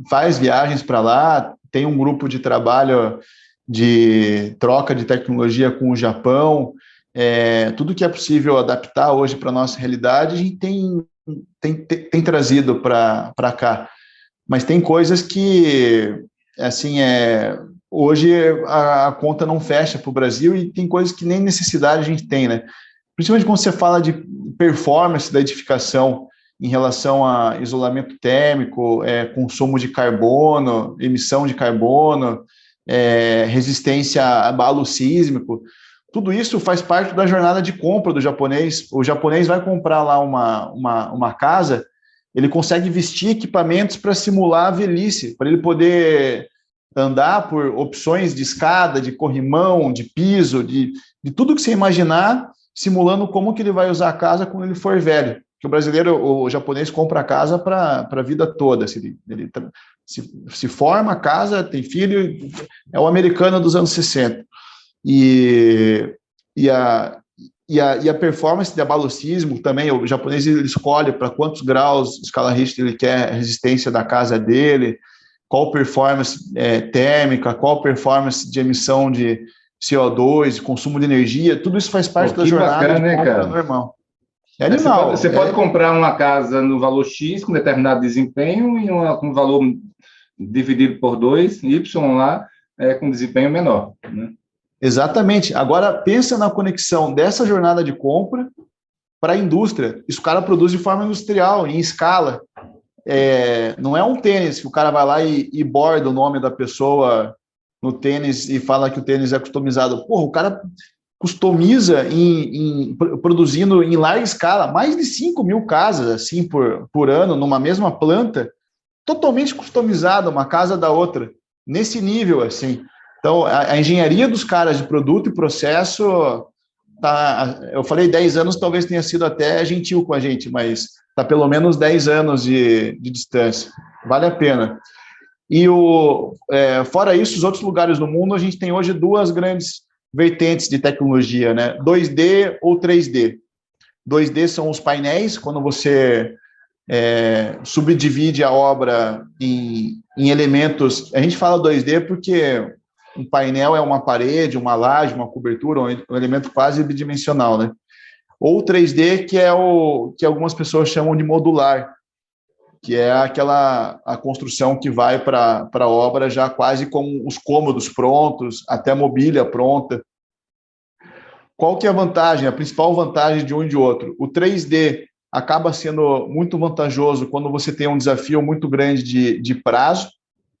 faz viagens para lá, tem um grupo de trabalho de troca de tecnologia com o Japão. Tudo que é possível adaptar hoje para a nossa realidade, a gente tem trazido para cá, mas tem coisas que, assim, hoje a conta não fecha para o Brasil, e tem coisas que nem necessidade a gente tem, né? Principalmente quando você fala de performance da edificação em relação a isolamento térmico, consumo de carbono, emissão de carbono, resistência a abalo sísmico. Tudo isso faz parte da jornada de compra do japonês. O japonês vai comprar lá uma casa, ele consegue vestir equipamentos para simular a velhice, para ele poder andar por opções de escada, de corrimão, de piso, de tudo que você imaginar, simulando como que ele vai usar a casa quando ele for velho. Porque o japonês compra a casa para a vida toda. Ele se forma, casa, tem filho, é o americano dos anos 60. E a performance de abalo sísmico também, o japonês ele escolhe para quantos graus escala Richter ele quer a resistência da casa dele, qual performance térmica, qual performance de emissão de CO2, consumo de energia, tudo isso faz parte da jornada de compra normal. É animal. Você pode comprar uma casa no valor X com determinado desempenho e com valor dividido por 2, Y lá, com desempenho menor, né? Exatamente. Agora, pensa na conexão dessa jornada de compra para a indústria. Isso o cara produz de forma industrial, em escala. Não é um tênis que o cara vai lá e borda o nome da pessoa no tênis e fala que o tênis é customizado. Porra, o cara customiza produzindo em larga escala, mais de 5 mil casas assim, por ano, numa mesma planta, totalmente customizada, uma casa da outra, nesse nível, assim. Então, a engenharia dos caras de produto e processo, eu falei 10 anos, talvez tenha sido até gentil com a gente, mas está pelo menos 10 anos de distância. Vale a pena. E fora isso, os outros lugares do mundo, a gente tem hoje duas grandes vertentes de tecnologia, né? 2D ou 3D. 2D são os painéis, quando você subdivide a obra em elementos. A gente fala 2D porque um painel é uma parede, uma laje, uma cobertura, um elemento quase bidimensional, né? Ou 3D, que é o que algumas pessoas chamam de modular, que é a construção que vai para a obra já quase com os cômodos prontos, até a mobília pronta. Qual que é a vantagem, a principal vantagem de um e de outro? O 3D acaba sendo muito vantajoso quando você tem um desafio muito grande de prazo,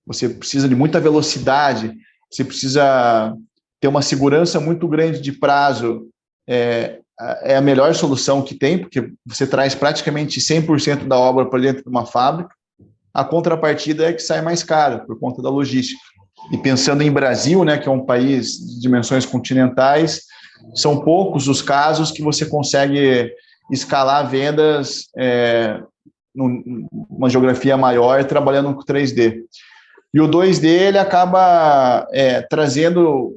você precisa de muita velocidade, você precisa ter uma segurança muito grande de prazo, é a melhor solução que tem, porque você traz praticamente 100% da obra para dentro de uma fábrica. A contrapartida é que sai mais caro, por conta da logística. E pensando em Brasil, né, que é um país de dimensões continentais, são poucos os casos que você consegue escalar vendas numa geografia maior, trabalhando com 3D. E o 2D, ele acaba trazendo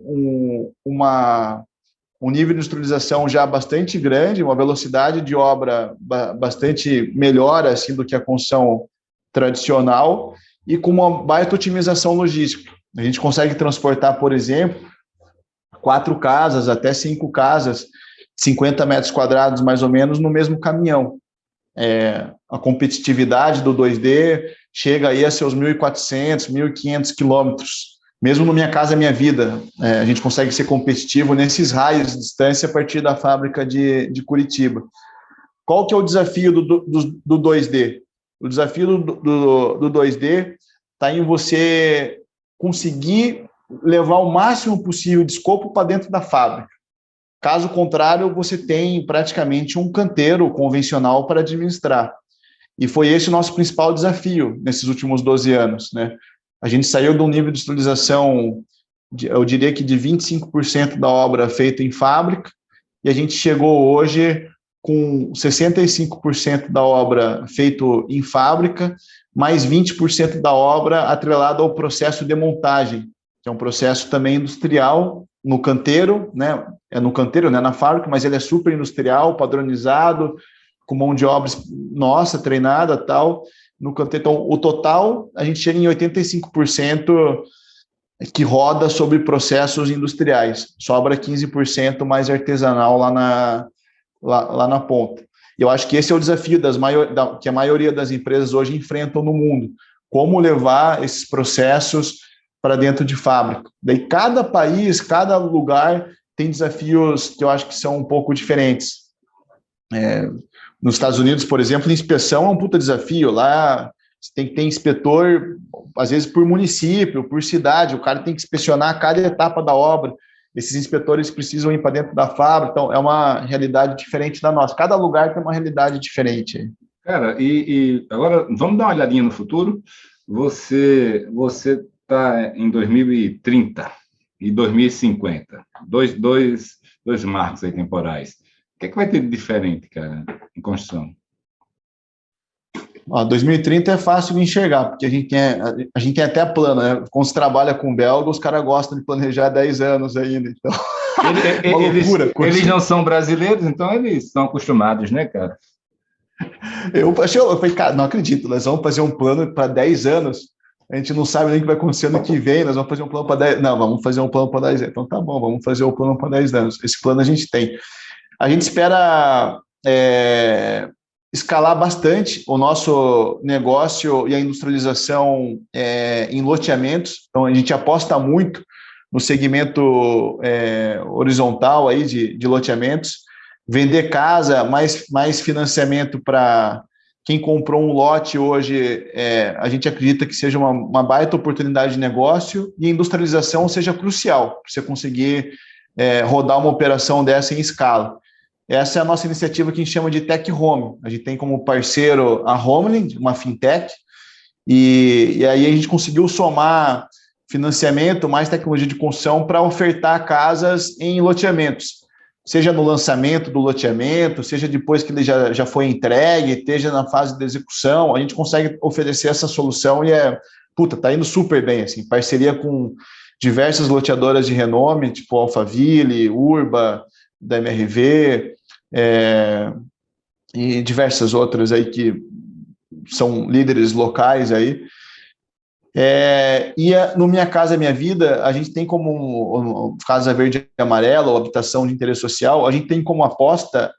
um nível de industrialização já bastante grande, uma velocidade de obra bastante melhor assim, do que a construção tradicional e com uma baita otimização logística. A gente consegue transportar, por exemplo, 4 casas, até 5 casas, 50 metros quadrados mais ou menos, no mesmo caminhão. A competitividade do 2D chega aí a seus 1.400, 1.500 quilômetros. Mesmo no Minha Casa Minha Vida, a gente consegue ser competitivo nesses raios de distância a partir da fábrica de Curitiba. Qual que é o desafio do 2D? O desafio do 2D está em você conseguir levar o máximo possível de escopo para dentro da fábrica. Caso contrário, você tem praticamente um canteiro convencional para administrar. E foi esse o nosso principal desafio nesses últimos 12 anos, né? A gente saiu de um nível de industrialização, eu diria que de 25% da obra feita em fábrica, e a gente chegou hoje com 65% da obra feito em fábrica, mais 20% da obra atrelada ao processo de montagem, que é um processo também industrial, no canteiro, né? No canteiro, né? Na fábrica, mas ele é super industrial, padronizado, com mão de obra nossa, treinada, tal. No canteiro, então, o total, a gente chega em 85% que roda sobre processos industriais. Sobra 15% mais artesanal lá na ponta. E eu acho que esse é o desafio que a maioria das empresas hoje enfrentam no mundo. Como levar esses processos para dentro de fábrica. Daí cada país, cada lugar tem desafios que eu acho que são um pouco diferentes. Nos Estados Unidos, por exemplo, inspeção é um puta desafio. Lá você tem que ter inspetor, às vezes por município, por cidade, o cara tem que inspecionar cada etapa da obra. Esses inspetores precisam ir para dentro da fábrica, então é uma realidade diferente da nossa. Cada lugar tem uma realidade diferente. Cara, e agora vamos dar uma olhadinha no futuro. Você está em 2030 e 2050, dois marcos aí temporais. O que vai ter de diferente, cara, em construção? 2030 é fácil de enxergar, porque a gente tem até plano, né? Quando se trabalha com belga, os caras gostam de planejar 10 anos ainda, então... uma loucura. Eles não são brasileiros, então eles estão acostumados, né, cara? Eu falei, cara, não acredito, nós vamos fazer um plano para 10 anos, a gente não sabe nem o que vai acontecer no que vem, nós vamos fazer um plano para 10... Não, vamos fazer um plano para 10 anos. Então tá bom, vamos fazer o plano para 10 anos. Esse plano a gente tem. A gente espera escalar bastante o nosso negócio e a industrialização em loteamentos. Então, a gente aposta muito no segmento horizontal aí de loteamentos. Vender casa, mais financiamento para quem comprou um lote hoje, a gente acredita que seja uma baita oportunidade de negócio e a industrialização seja crucial para você conseguir rodar uma operação dessa em escala. Essa é a nossa iniciativa que a gente chama de Tech Home. A gente tem como parceiro a Homeland, uma fintech, e aí a gente conseguiu somar financiamento, mais tecnologia de construção para ofertar casas em loteamentos. seja no lançamento do loteamento, seja depois que ele já foi entregue, esteja na fase de execução, a gente consegue oferecer essa solução e tá indo super bem, assim, parceria com diversas loteadoras de renome, tipo Alphaville, Urba, da MRV, e diversas outras aí que são líderes locais aí. No Minha Casa Minha Vida, a gente tem como Casa Verde e Amarela, ou habitação de interesse social, a gente tem como aposta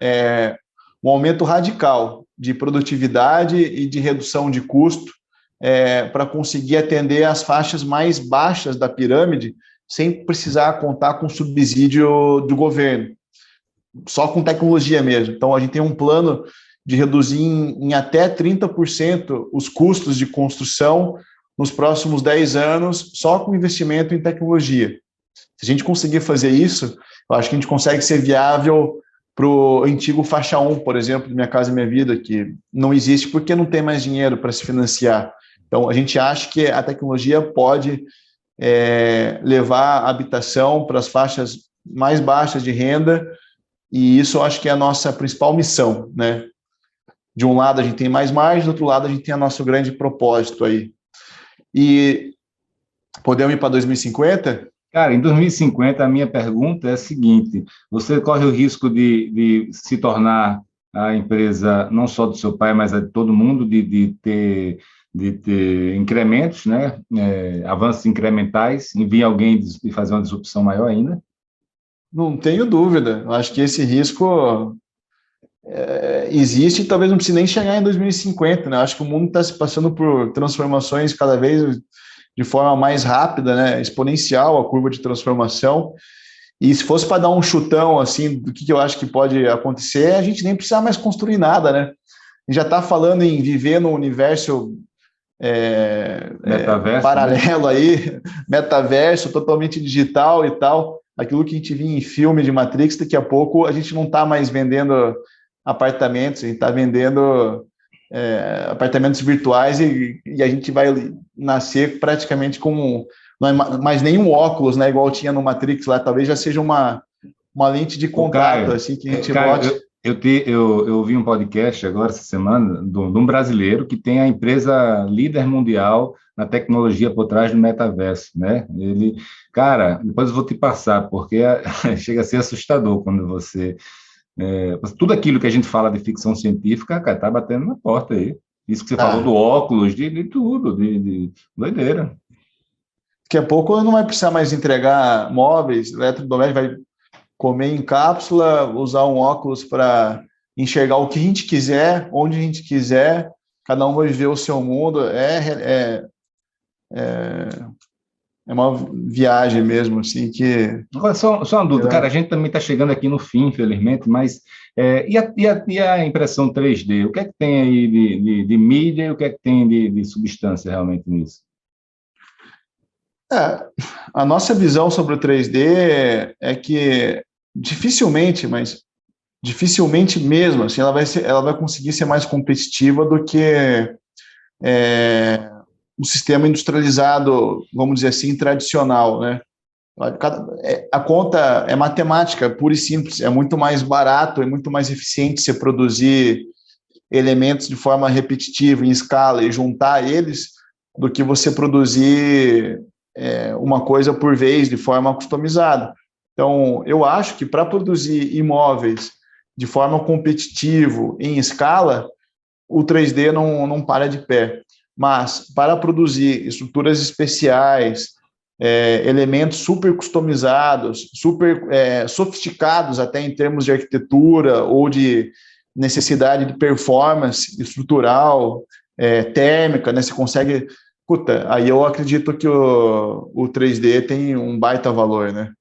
um aumento radical de produtividade e de redução de custo para conseguir atender as faixas mais baixas da pirâmide sem precisar contar com subsídio do governo, só com tecnologia mesmo. Então, a gente tem um plano de reduzir em até 30% os custos de construção nos próximos 10 anos, só com investimento em tecnologia. Se a gente conseguir fazer isso, eu acho que a gente consegue ser viável para o antigo faixa 1, por exemplo, do Minha Casa Minha Vida, que não existe porque não tem mais dinheiro para se financiar. Então, a gente acha que a tecnologia pode levar a habitação para as faixas mais baixas de renda, e isso eu acho que é a nossa principal missão, né? De um lado a gente tem mais margem, do outro lado a gente tem o nosso grande propósito aí. E podemos ir para 2050? Cara, em 2050, a minha pergunta é a seguinte: você corre o risco de se tornar a empresa não só do seu pai, mas de todo mundo, de ter incrementos, né? Avanços incrementais, e vir alguém e fazer uma disrupção maior ainda? Não tenho dúvida. Eu acho que esse risco existe e talvez não precise nem chegar em 2050, né? Eu acho que o mundo está se passando por transformações cada vez de forma mais rápida, né? Exponencial a curva de transformação. E se fosse para dar um chutão assim do que eu acho que pode acontecer, a gente nem precisa mais construir nada, né? A gente já está falando em viver num universo paralelo, né? Aí, metaverso, totalmente digital e tal. Aquilo que a gente via em filme de Matrix, daqui a pouco a gente não está mais vendendo apartamentos, a gente está vendendo apartamentos virtuais e a gente vai nascer praticamente com não é mais nenhum óculos, né, igual tinha no Matrix lá, talvez já seja uma lente de contato, Caio, assim, que a gente bote... Eu ouvi um podcast agora, essa semana, de um brasileiro que tem a empresa líder mundial na tecnologia por trás do metaverso, né? Ele, cara, depois eu vou te passar, porque chega a ser assustador quando você... tudo aquilo que a gente fala de ficção científica, cara, tá batendo na porta aí. Isso que você falou do óculos, de tudo, de doideira. Daqui a pouco não vai precisar mais entregar móveis, eletrodomésticos, vai comer em cápsula, usar um óculos para enxergar o que a gente quiser, onde a gente quiser, cada um vai viver o seu mundo. É uma viagem mesmo, assim, que... Agora, só uma dúvida, cara, a gente também está chegando aqui no fim, infelizmente, mas e a impressão 3D? O que é que tem aí de mídia e o que é que tem de substância realmente nisso? A nossa visão sobre o 3D é que dificilmente mesmo, assim, ela vai conseguir ser mais competitiva do que um sistema industrializado, vamos dizer assim, tradicional, né? A conta é matemática, pura e simples, é muito mais barato, é muito mais eficiente você produzir elementos de forma repetitiva, em escala, e juntar eles, do que você produzir uma coisa por vez, de forma customizada. Então, eu acho que para produzir imóveis de forma competitiva, em escala, o 3D não para de pé. Mas, para produzir estruturas especiais, elementos super customizados, super sofisticados até em termos de arquitetura ou de necessidade de performance estrutural, térmica, né? Você consegue... aí eu acredito que o 3D tem um baita valor, né?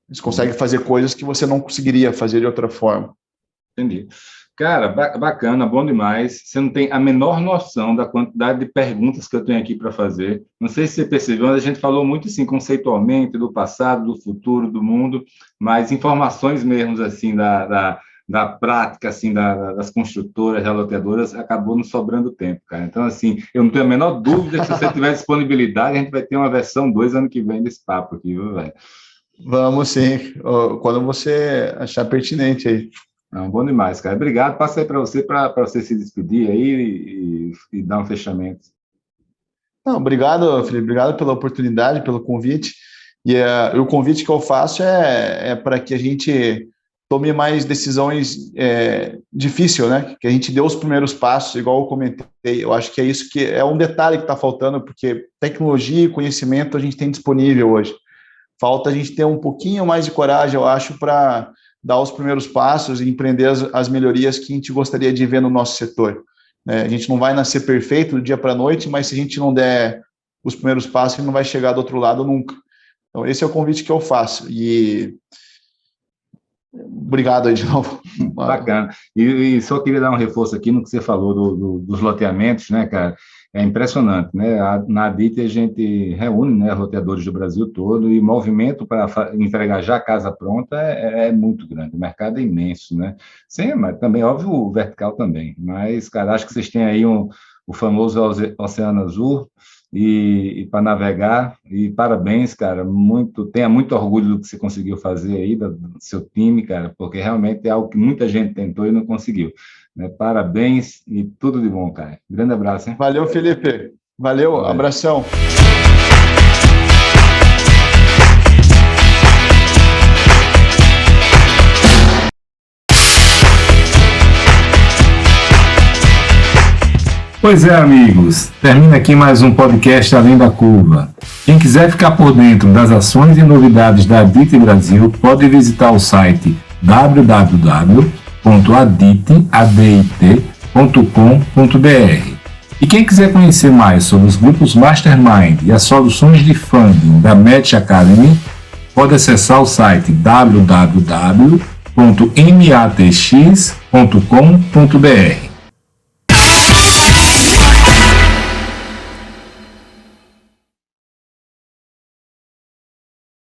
Você consegue fazer coisas que você não conseguiria fazer de outra forma. Entendi. Cara, bacana, bom demais. Você não tem a menor noção da quantidade de perguntas que eu tenho aqui para fazer. Não sei se você percebeu, mas a gente falou muito assim, conceitualmente, do passado, do futuro, do mundo, mas informações mesmo assim da prática assim das construtoras, reloteadoras, acabou nos sobrando tempo, cara. Então, assim, eu não tenho a menor dúvida que se você tiver disponibilidade, a gente vai ter uma versão 2 ano que vem desse papo aqui, viu, velho? Vamos sim, quando você achar pertinente aí. Não, bom demais, cara. Obrigado. Passei para você se despedir aí e dar um fechamento. Não, obrigado, Felipe. Obrigado pela oportunidade, pelo convite. E o convite que eu faço é para que a gente tome mais decisões difíceis, né? Que a gente dê os primeiros passos, igual eu comentei. Eu acho que é isso que é um detalhe que está faltando, porque tecnologia e conhecimento a gente tem disponível hoje. Falta a gente ter um pouquinho mais de coragem, eu acho, para dar os primeiros passos e empreender as melhorias que a gente gostaria de ver no nosso setor. A gente não vai nascer perfeito do dia para a noite, mas se a gente não der os primeiros passos, a gente não vai chegar do outro lado nunca. Então, esse é o convite que eu faço. E obrigado aí de novo. Bacana. E só queria dar um reforço aqui no que você falou dos loteamentos, né, cara? É impressionante, né? Na ADIT a gente reúne, né, loteadores do Brasil todo e o movimento para entregar já a casa pronta é muito grande, o mercado é imenso, né? Sim, mas também, óbvio, o vertical também. Mas, cara, acho que vocês têm aí o famoso Oceano Azul e para navegar, e parabéns, cara, tenha muito orgulho do que você conseguiu fazer aí, do seu time, cara, porque realmente é algo que muita gente tentou e não conseguiu. Né? Parabéns e tudo de bom, cara. Grande abraço, hein? Valeu, Felipe. Valeu. Abração. Pois é, amigos, termina aqui mais um podcast Além da Curva. Quem quiser ficar por dentro das ações e novidades da ADIT Brasil, pode visitar o site www.adit.com.br. E quem quiser conhecer mais sobre os grupos Mastermind e as soluções de funding da Match Academy, pode acessar o site www.matx.com.br.